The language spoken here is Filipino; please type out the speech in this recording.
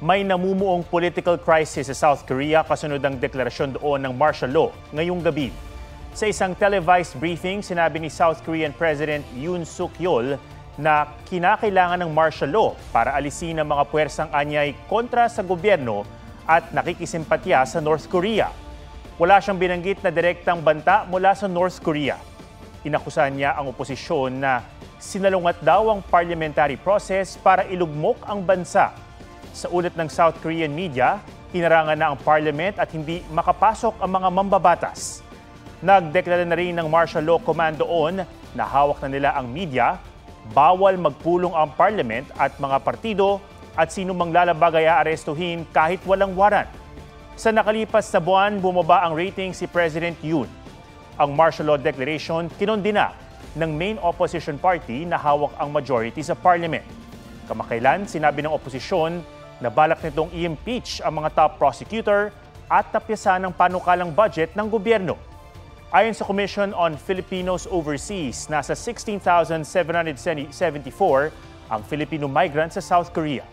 May namumuong political crisis sa South Korea kasunod ng deklarasyon doon ng martial law ngayong gabi. Sa isang televised briefing, sinabi ni South Korean President Yoon Suk-yeol na kinakailangan ng martial law para alisin ang mga puwersang anyay kontra sa gobyerno at nakikisimpatya sa North Korea. Wala siyang binanggit na direktang banta mula sa North Korea. Inakusahan niya ang oposisyon na sinalungat daw ang parliamentary process para ilugmok ang bansa. Sa ulat ng South Korean media, hinarangan na ang parliament at hindi makapasok ang mga mambabatas. Nagdeklara na rin ng martial law command doon na hawak na nila ang media, bawal magpulong ang parliament at mga partido at sino mang lalabag ay aarestuhin kahit walang warrant. Sa nakalipas na buwan, bumaba ang rating si President Yoon. Ang martial law declaration kinondena ng main opposition party na hawak ang majority sa parliament. Kamakailan, sinabi ng oposisyon na balak nitong i-impeach ang mga top prosecutor at tapyasan ng panukalang budget ng gobyerno. Ayon sa Commission on Filipinos Overseas, nasa 16,774 ang Filipino migrants sa South Korea.